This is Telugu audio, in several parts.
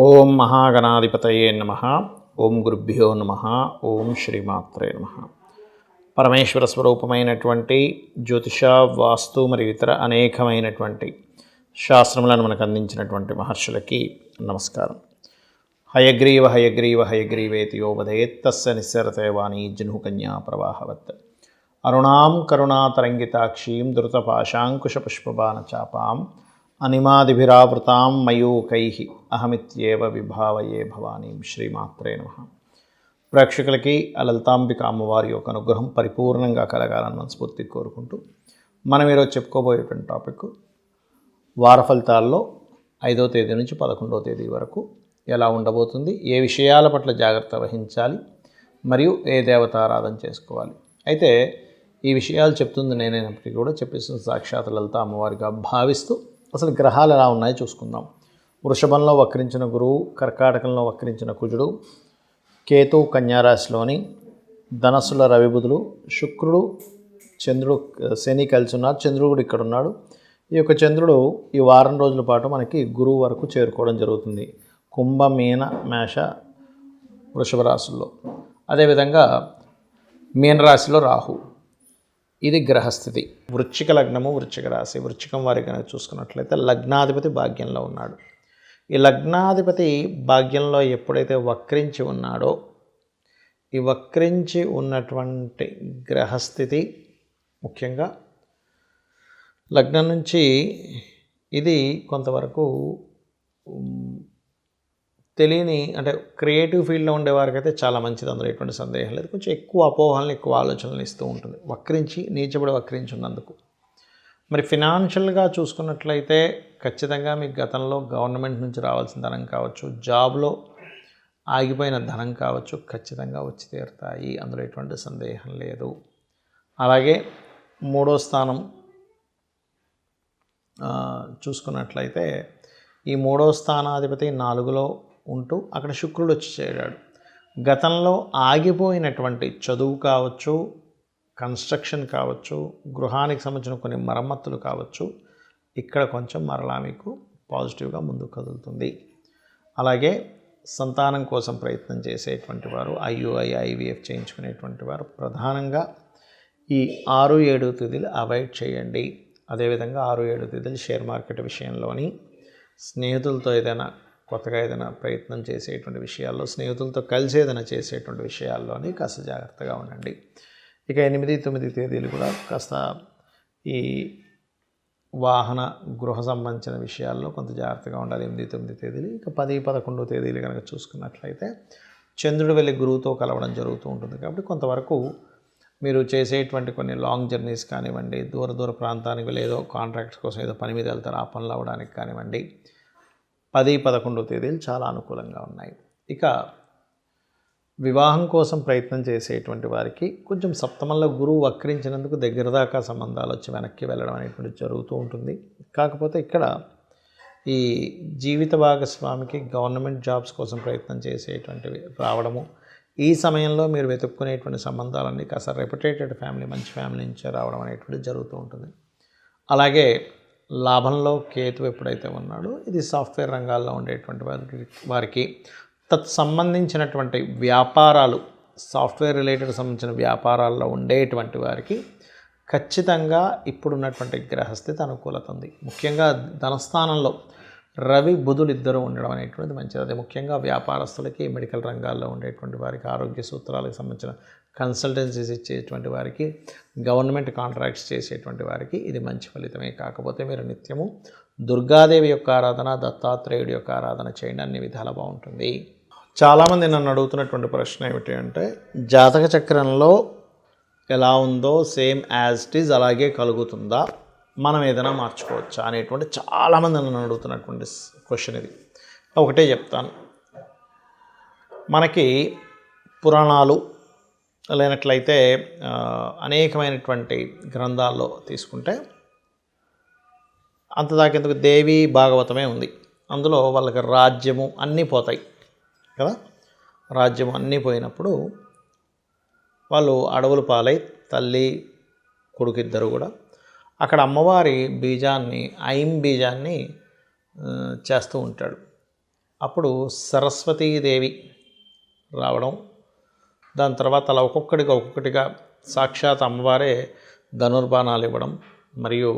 ఓం మహాగణాధిపతయే నమః. ఓం గురుభ్యో నమః. ఓం శ్రీమాత్రే నమః. పరమేశ్వర స్వరూపమైనటువంటి జ్యోతిష, వాస్తు మరియు ఇతర అనేకమైనటువంటి శాస్త్రములను మనకు అందించినటువంటి మహర్షులకి నమస్కారం. హయగ్రీవ హయగ్రీవ హయగ్రీవేతి యోవదేత్ తస్య నిస్సరతే వాణీ జహ్నుకన్యా ప్రవాహవత్. అరుణాం కరుణాతరంగితాక్షీం ధృతపాశాంకుశపుష్పబాణచాపాం అనిమాదిభిరావృతాం మయూకైః అహమిత్యేవ విభావయే భవానీం. శ్రీమాత్రే నమః. ప్రేక్షకులకి లలితాంబిక అమ్మవారి యొక్క అనుగ్రహం పరిపూర్ణంగా కలగాలని మనస్ఫూర్తి కోరుకుంటూ మనం ఈరోజు చెప్పుకోబోయేటువంటి టాపిక్ వార ఫలితాల్లో 5వ తేదీ నుంచి 11వ తేదీ వరకు ఎలా ఉండబోతుంది, ఏ విషయాల పట్ల జాగ్రత్త వహించాలి, మరియు ఏ దేవతారాధన చేసుకోవాలి. అయితే ఈ విషయాలు చెప్తుంది నేనైనప్పటికీ కూడా చెప్పేసిన సాక్షాత్ లలిత అమ్మవారిగా భావిస్తూ అసలు గ్రహాలు ఎలా ఉన్నాయో చూసుకుందాం. వృషభంలో వక్రించిన గురువు, కర్కాటకంలో వక్రించిన కుజుడు, కేతు కన్యారాశిలోని, ధనస్సుల రవిబుధులు, శుక్రుడు, చంద్రుడు, శని కలిసి ఉన్నారు. చంద్రుడు కూడా ఇక్కడ ఉన్నాడు. ఈ యొక్క చంద్రుడు ఈ వారం రోజుల పాటు మనకి గురువు వరకు చేరుకోవడం జరుగుతుంది. కుంభ, మీన, మేష, వృషభ రాశుల్లో. అదేవిధంగా మీనరాశిలో రాహు. ఇది గ్రహస్థితి. వృశ్చిక లగ్నము, వృశ్చిక రాశి. వృశ్చికం వారి కనుక చూసుకున్నట్లయితే లగ్నాధిపతి భాగ్యంలో ఉన్నాడు. ఈ లగ్నాధిపతి భాగ్యంలో ఎప్పుడైతే వక్రించి ఉన్నాడో, ఈ వక్రించి ఉన్నటువంటి గ్రహస్థితి ముఖ్యంగా లగ్నం నుంచి ఇది కొంతవరకు తెలియని, అంటే క్రియేటివ్ ఫీల్డ్లో ఉండే వారికి అయితే చాలా మంచిది, అందులో ఎటువంటి సందేహం లేదు. కొంచెం ఎక్కువ అపోహలను, ఎక్కువ ఆలోచనలు ఇస్తూ ఉంటుంది వక్రించి, నీచబడి వక్రించి ఉన్నందుకు. మరి ఫినాన్షియల్గా చూసుకున్నట్లయితే ఖచ్చితంగా మీకు గతంలో గవర్నమెంట్ నుంచి రావాల్సిన ధనం కావచ్చు, జాబ్లో ఆగిపోయిన ధనం కావచ్చు, ఖచ్చితంగా వచ్చి తీరుతాయి, అందులో ఎటువంటి సందేహం లేదు. అలాగే 3వ స్థానం చూసుకున్నట్లయితే ఈ 3వ స్థానాధిపతి 4లో ఉంటూ అక్కడ శుక్రుడు వచ్చి చేరాడు. గతంలో ఆగిపోయినటువంటి చదువు కావచ్చు, కన్స్ట్రక్షన్ కావచ్చు, గృహానికి సంబంధించిన కొన్ని మరమ్మతులు కావచ్చు, ఇక్కడ కొంచెం మరలా మీకు పాజిటివ్గా ముందుకు కదులుతుంది. అలాగే సంతానం కోసం ప్రయత్నం చేసేటువంటి వారు, IUI, IVF చేయించుకునేటువంటి వారు ప్రధానంగా ఈ 6-7 తేదీలు అవాయిడ్ చేయండి. అదేవిధంగా 6-7 తేదీలు షేర్ మార్కెట్ విషయంలోని, స్నేహితులతో ఏదైనా కొత్తగా ఏదైనా ప్రయత్నం చేసేటువంటి విషయాల్లో, స్నేహితులతో కలిసి ఏదైనా చేసేటువంటి విషయాల్లోని కాస్త జాగ్రత్తగా ఉండండి. ఇక 8-9 తేదీలు కూడా కాస్త ఈ వాహన గృహ సంబంధించిన విషయాల్లో కొంత జాగ్రత్తగా ఉండాలి. 8-9 తేదీలు. ఇక 10-11 తేదీలు కనుక చూసుకున్నట్లయితే చంద్రుడు వెళ్ళి గురువుతో కలవడం జరుగుతూ ఉంటుంది. కాబట్టి కొంతవరకు మీరు చేసేటువంటి కొన్ని లాంగ్ జర్నీస్ కానివ్వండి, దూర ప్రాంతానికి వెళ్ళి ఏదో కాంట్రాక్ట్స్ కోసం ఏదో పని మీద వెళ్తారు, ఆ పనులు అవ్వడానికి కానివ్వండి, 10-11 తేదీలు చాలా అనుకూలంగా ఉన్నాయి. ఇక వివాహం కోసం ప్రయత్నం చేసేటువంటి వారికి కొంచెం సప్తమంలో గురువు వక్రించినందుకు దగ్గర దాకా సంబంధాలు వచ్చి వెనక్కి వెళ్ళడం అనేటువంటి జరుగుతూ ఉంటుంది. కాకపోతే ఇక్కడ ఈ జీవిత భాగస్వామికి గవర్నమెంట్ జాబ్స్ కోసం ప్రయత్నం చేసేటువంటివి రావడము, ఈ సమయంలో మీరు వెతుక్కునేటువంటి సంబంధాలన్నీ కాస్త రెప్యుటేటెడ్ ఫ్యామిలీ, మంచి ఫ్యామిలీ నుంచే రావడం అనేటువంటిది జరుగుతూ ఉంటుంది. అలాగే లాభంలో కేతు ఎప్పుడైతే ఉన్నాడో, ఇది సాఫ్ట్వేర్ రంగాల్లో ఉండేటువంటి వారికి సంబంధించినటువంటి వ్యాపారాలు, సాఫ్ట్వేర్ రిలేటెడ్ సంబంధించిన వ్యాపారాల్లో ఉండేటువంటి వారికి ఖచ్చితంగా ఇప్పుడున్నటువంటి గ్రహస్థితి అనుకూలత ఉంది. ముఖ్యంగా ధనస్థానంలో రవి, బుధులు ఇద్దరు ఉండడం అనేటువంటిది మంచిది. అదే ముఖ్యంగా వ్యాపారస్తులకి, మెడికల్ రంగాల్లో ఉండేటువంటి వారికి, ఆరోగ్య సూత్రాలకు సంబంధించిన కన్సల్టెన్సీస్ ఇచ్చేటువంటి వారికి, గవర్నమెంట్ కాంట్రాక్ట్స్ చేసేటువంటి వారికి ఇది మంచి ఫలితమే. కాకపోతే మీరు నిత్యము దుర్గాదేవి యొక్క ఆరాధన, దత్తాత్రేయుడి యొక్క ఆరాధన చేయండి, అన్ని విధాలా బాగుంటుంది. చాలామంది నన్ను అడుగుతున్నటువంటి ప్రశ్న ఏమిటి అంటే, జాతక చక్రంలో ఎలా ఉందో సేమ్ యాజ్ ఇట్ ఈజ్ అలాగే కలుగుతుందా, మనం ఏదైనా మార్చుకోవచ్చా అనేటువంటి చాలామంది నన్ను అడుగుతున్నటువంటి క్వశ్చన్ ఇది. ఒకటే చెప్తాను, మనకి పురాణాలు లేనట్లయితే అనేకమైనటువంటి గ్రంథాల్లో తీసుకుంటే అంతదాకెందుకు దేవి భాగవతమే ఉంది. అందులో వాళ్ళకి రాజ్యము అన్నీ పోతాయి కదా. రాజ్యము అన్నీ పోయినప్పుడు వాళ్ళు అడవులు పాలై, తల్లి కొడుకు ఇద్దరు కూడా అక్కడ అమ్మవారి బీజాన్ని, ఐం బీజాన్ని చేస్తూ ఉంటాడు. అప్పుడు సరస్వతీదేవి రావడం, దాని తర్వాత అలా ఒక్కొక్కటిగా సాక్షాత్ అమ్మవారే ధనుర్బాణాలు ఇవ్వడం, మరియు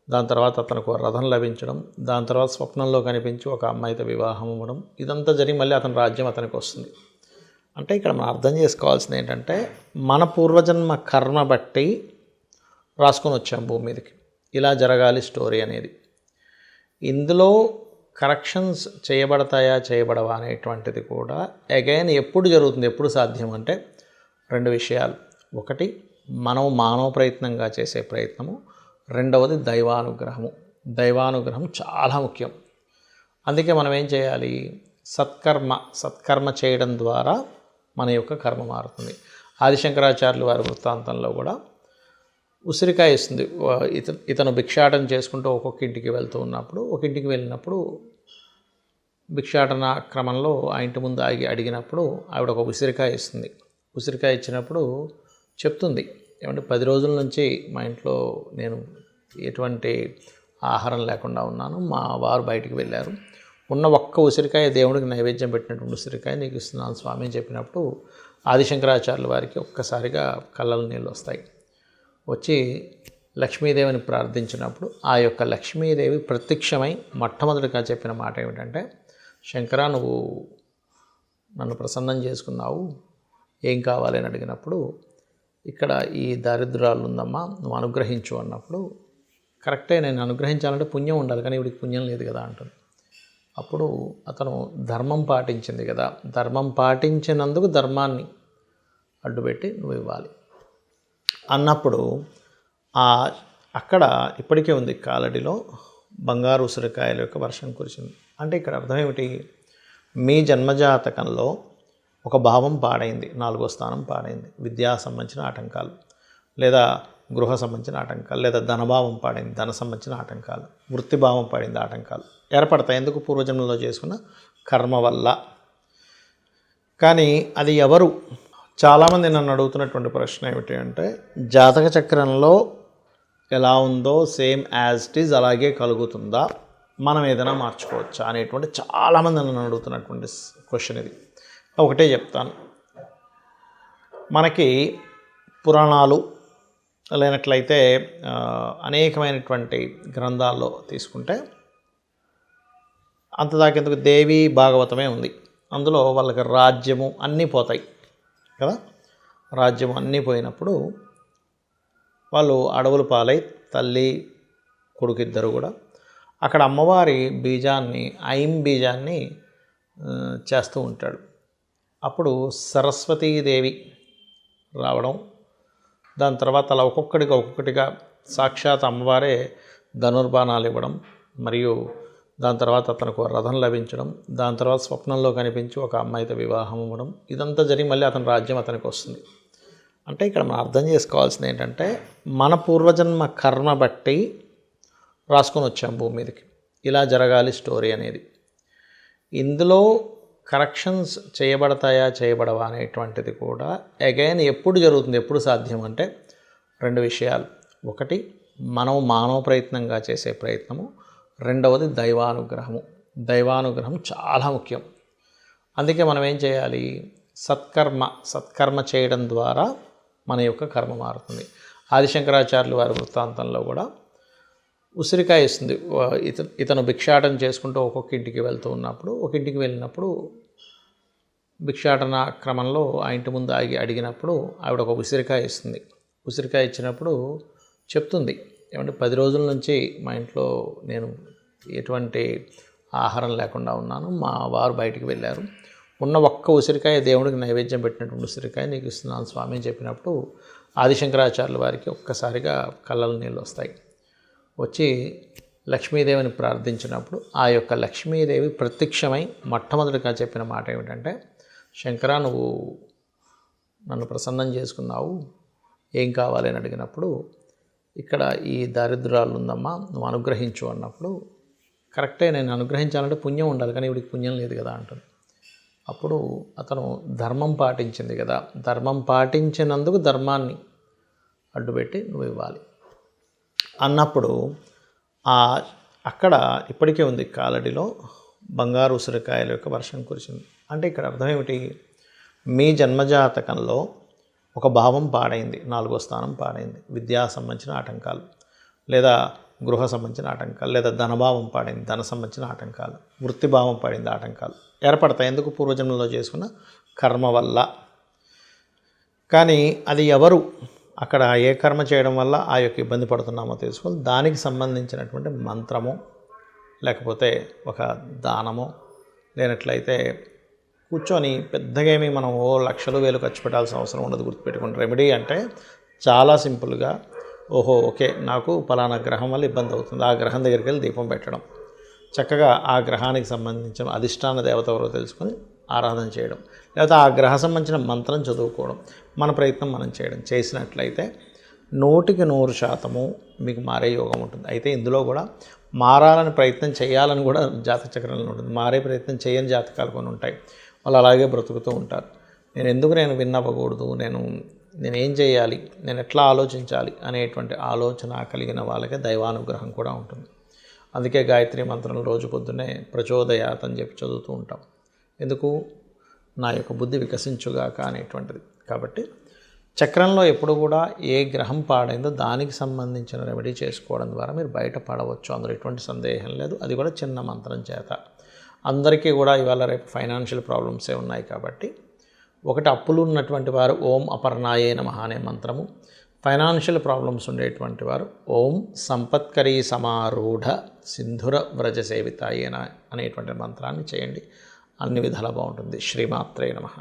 దాని తర్వాత అతనికి రథం లభించడం, దాని తర్వాత స్వప్నంలో కనిపించి ఒక అమ్మాయితో వివాహం అవ్వడం, ఇదంతా జరిగి మళ్ళీ అతని రాజ్యం అతనికి వస్తుంది. అంటే ఇక్కడ మనం అర్థం చేసుకోవాల్సింది ఏంటంటే, మన పూర్వజన్మ కర్మ బట్టి రాసుకొని వచ్చాం భూమి మీదకి, ఇలా జరగాలి స్టోరీ అనేది. ఇందులో కరెక్షన్స్ చేయబడవా అనేటువంటిది కూడా అగైన్ ఎప్పుడు జరుగుతుంది, ఎప్పుడు సాధ్యం అంటే 2 విషయాలు. ఒకటి మనం మానవ ప్రయత్నంగా చేసే ప్రయత్నము, రెండవది దైవానుగ్రహం చాలా ముఖ్యం. అందుకే మనం ఏం చేయాలి, సత్కర్మ చేయడం ద్వారా మన యొక్క కర్మ మారుతుంది. ఆదిశంకరాచార్యులు వారి వృత్తాంతంలో కూడా ఉసిరికాయ ఇస్తుంది. ఇతను భిక్షాటన చేసుకుంటూ ఒక్కొక్క ఇంటికి వెళ్తూ ఉన్నప్పుడు, ఒక ఇంటికి వెళ్ళినప్పుడు భిక్షాటన క్రమంలో ఆ ఇంటి ముందు అడిగినప్పుడు ఆవిడ ఒక ఉసిరికాయ ఇస్తుంది. ఉసిరికాయ ఇచ్చినప్పుడు చెప్తుంది, ఏమంటే 10 రోజుల నుంచి మా ఇంట్లో నేను ఎటువంటి ఆహారం లేకుండా ఉన్నాను, మా వారు బయటికి వెళ్ళారు, ఉన్న ఒక్క ఉసిరికాయ దేవుడికి నైవేద్యం పెట్టినటువంటి ఉసిరికాయ నీకు ఇస్తున్నాను స్వామి అని చెప్పినప్పుడు ఆదిశంకరాచార్యుల వారికి ఒక్కసారిగా కళ్ళలో నీళ్ళు వస్తాయి. వచ్చి లక్ష్మీదేవిని ప్రార్థించినప్పుడు ఆ యొక్క లక్ష్మీదేవి ప్రత్యక్షమై మొట్టమొదటిగా చెప్పిన మాట ఏమిటంటే, శంకరా నువ్వు నన్ను ప్రసన్నం చేసుకున్నావు, ఏం కావాలి అని అడిగినప్పుడు, ఇక్కడ ఈ దారిద్ర్యాలు ఉందమ్మా నువ్వు అనుగ్రహించు అన్నప్పుడు, కరెక్టే నేను అనుగ్రహించాలంటే పుణ్యం ఉండాలి, కానీ ఇవిడికి పుణ్యం లేదు కదా అంటుంది. అప్పుడు అతను ధర్మం పాటించింది కదా, ధర్మం పాటించినందుకు ధర్మాన్ని అడ్డుపెట్టి నువ్వు ఇవ్వాలి అన్నప్పుడు అక్కడ ఇప్పటికే ఉంది కాలడిలో బంగారు ఉసిరికాయల యొక్క వర్షం కురిసింది. అంటే ఇక్కడ అర్థం ఏమిటి, మీ జన్మజాతకంలో ఒక భావం పాడైంది, 4వ స్థానం పాడైంది, విద్యా సంబంధించిన ఆటంకాలు, లేదా గృహ సంబంధించిన ఆటంకాలు, లేదా ధనభావం పాడైంది, ధన సంబంధించిన ఆటంకాలు, వృత్తిభావం పడింది, ఆటంకాలు ఏర్పడతాయి. ఎందుకు, పూర్వజన్మలో చేసుకున్న కర్మ వల్ల. కానీ అది ఎవరు, చాలామంది నన్ను అడుగుతున్నటువంటి ప్రశ్న ఏమిటి అంటే, జాతక చక్రంలో ఎలా ఉందో సేమ్ యాజ్ ఇట్ ఈజ్ అలాగే కలుగుతుందా, మనం ఏదైనా మార్చుకోవచ్చా అనేటువంటి చాలామంది నన్ను అడుగుతున్నటువంటి క్వశ్చన్ ఇది. ఒకటే చెప్తాను, మనకి పురాణాలు లేనట్లయితే అనేకమైనటువంటి గ్రంథాల్లో తీసుకుంటే అంతదాకెందుకు దేవి భాగవతమే ఉంది. అందులో వాళ్ళకి రాజ్యము అన్నీ పోతాయి కదా, రాజ్యం అన్నీ పోయినప్పుడు వాళ్ళు అడవులు పాలై తల్లి కొడుకు ఇద్దరు కూడా అక్కడ అమ్మవారి బీజాన్ని, ఐం బీజాన్ని చేస్తూ ఉంటాడు. అప్పుడు సరస్వతీదేవి రావడం, దాని తర్వాత అలా ఒక్కొక్కటిగా సాక్షాత్ అమ్మవారే ధనుర్బాణాలు ఇవ్వడం, మరియు దాని తర్వాత అతనికి రథం లభించడం, దాని తర్వాత స్వప్నంలో కనిపించి ఒక అమ్మాయితో వివాహం అవ్వడం, ఇదంతా జరిగి మళ్ళీ అతని రాజ్యం అతనికి వస్తుంది. అంటే ఇక్కడ మనం అర్థం చేసుకోవాల్సింది ఏంటంటే, మన పూర్వజన్మ కర్మ బట్టి రాసుకొని వచ్చాం భూమి మీదకి, ఇలా జరగాలి స్టోరీ అనేది. ఇందులో కరెక్షన్స్ చేయబడవా అనేటువంటిది కూడా అగైన్ ఎప్పుడు జరుగుతుంది, ఎప్పుడు సాధ్యం అంటే 2 విషయాలు. ఒకటి మనం మానవ ప్రయత్నంగా చేసే ప్రయత్నము, రెండవది దైవానుగ్రహం చాలా ముఖ్యం. అందుకే మనం ఏం చేయాలి, సత్కర్మ చేయడం ద్వారా మన యొక్క కర్మ మారుతుంది. ఆదిశంకరాచార్యులు వారి వృత్తాంతంలో కూడా ఉసిరికాయ ఇస్తుంది. ఇతను భిక్షాటన చేసుకుంటూ ఒక్కొక్క ఇంటికి వెళ్తూ ఉన్నప్పుడు, ఒక ఇంటికి వెళ్ళినప్పుడు భిక్షాటన క్రమంలో ఆ ఇంటి ముందు అడిగినప్పుడు ఆవిడ ఒక ఉసిరికాయ ఇస్తుంది. ఉసిరికాయ ఇచ్చినప్పుడు చెప్తుంది, ఏమంటే 10 రోజుల నుంచి మా ఇంట్లో నేను ఎటువంటి ఆహారం లేకుండా ఉన్నాను, మా వారు బయటికి వెళ్ళారు, ఉన్న ఒక్క ఉసిరికాయ దేవుడికి నైవేద్యం పెట్టినటువంటి ఉసిరికాయ నీకు ఇస్తున్నాను స్వామి అని చెప్పినప్పుడు ఆదిశంకరాచార్యుల వారికి ఒక్కసారిగా కళ్ళలో నీళ్ళు వస్తాయి. వచ్చి లక్ష్మీదేవిని ప్రార్థించినప్పుడు ఆ యొక్క లక్ష్మీదేవి ప్రత్యక్షమై మొట్టమొదటిగా చెప్పిన మాట ఏమిటంటే, శంకరా నువ్వు నన్ను ప్రసన్నం చేసుకున్నావు, ఏం కావాలి అని అడిగినప్పుడు, ఇక్కడ ఈ దారిద్ర్యాలు ఉందమ్మా నువ్వు అనుగ్రహించు అన్నప్పుడు, కరెక్టే నేను అనుగ్రహించాలంటే పుణ్యం ఉండాలి, కానీ ఇవిడికి పుణ్యం లేదు కదా అంటుంది. అప్పుడు అతను ధర్మం పాటించింది కదా, ధర్మం పాటించినందుకు ధర్మాన్ని అడ్డుపెట్టి నువ్వు ఇవ్వాలి అన్నప్పుడు అక్కడ ఇప్పటికే ఉంది కాలడిలో బంగారు ఉసిరికాయల యొక్క వర్షం కురిసింది. అంటే ఇక్కడ అర్థం ఏమిటి? మీ జన్మజాతకంలో ఒక భావం పాడైంది, 4వ స్థానం పాడైంది, విద్యా సంబంధించిన ఆటంకాలు, లేదా గృహ సంబంధించిన ఆటంకాలు, లేదా ధనభావం పాడైంది, ధన సంబంధించిన ఆటంకాలు, వృత్తిభావం పడింది, ఆటంకాలు ఏర్పడతాయి. ఎందుకు? పూర్వజన్మలో చేసుకున్న కర్మ వల్ల. కానీ అది ఎవరు అక్కడ ఏ కర్మ చేయడం వల్ల ఆ యొక్క ఇబ్బంది పడుతున్నామో తెలుసుకొని దానికి సంబంధించినటువంటి మంత్రము, లేకపోతే ఒక దానము, లేనట్లయితే కూర్చొని పెద్దగా ఏమి మనం లక్షలు వేలు ఖర్చు పెట్టాల్సిన అవసరం ఉండదు. గుర్తుపెట్టుకోండి, రెమెడీ అంటే చాలా సింపుల్గా, ఓకే నాకు పలానా గ్రహం వల్ల ఇబ్బంది అవుతుంది, ఆ గ్రహం దగ్గరికి వెళ్ళి దీపం పెట్టడం, చక్కగా ఆ గ్రహానికి సంబంధించిన అధిష్టాన దేవత ఎవరో తెలుసుకొని ఆరాధన చేయడం, లేకపోతే ఆ గ్రహ సంబంధించిన మంత్రం చదువుకోవడం, మన ప్రయత్నం మనం చేయడం చేసినట్లయితే 100% మీకు మారే యోగం ఉంటుంది. అయితే ఇందులో కూడా మారాలని ప్రయత్నం చేయాలని కూడా జాతక చక్రంలో ఉంటుంది. మారే ప్రయత్నం చేయని జాతకాలు కొన్ని ఉంటాయి, వాళ్ళు అలాగే బ్రతుకుతూ ఉంటారు. నేను విన్ అవ్వకూడదు, నేనేం చేయాలి, నేను ఎట్లా ఆలోచించాలి అనేటువంటి ఆలోచన కలిగిన వాళ్ళకే దైవానుగ్రహం కూడా ఉంటుంది. అందుకే గాయత్రి మంత్రం రోజు పొద్దున్నే ప్రచోదయాత్ అని చెప్పి చదువుతూ ఉంటాం. ఎందుకు? నా యొక్క బుద్ధి వికసించుగాక అనేటువంటిది. కాబట్టి చక్రంలో ఎప్పుడు కూడా ఏ గ్రహం పాడైందో దానికి సంబంధించిన రెమెడీ చేసుకోవడం ద్వారా మీరు బయటపడవచ్చు, అందులో ఎటువంటి సందేహం లేదు. అది కూడా చిన్న మంత్రం చేత. అందరికీ కూడా ఇవాళ రేపు ఫైనాన్షియల్ ప్రాబ్లమ్సే ఉన్నాయి కాబట్టి ఒకటి అప్పులు ఉన్నటువంటి వారు ఓం అపర్ణాయే నమః అనే మంత్రము, ఫైనాన్షియల్ ప్రాబ్లమ్స్ ఉండేటువంటి వారు ఓం సంపత్కరీ సమారూఢ సింధుర వ్రజ సేవితాయేన అనేటువంటి మంత్రాన్ని చేయండి. అన్ని విధాలా బాగుంటుంది. శ్రీమాత్రే నమః.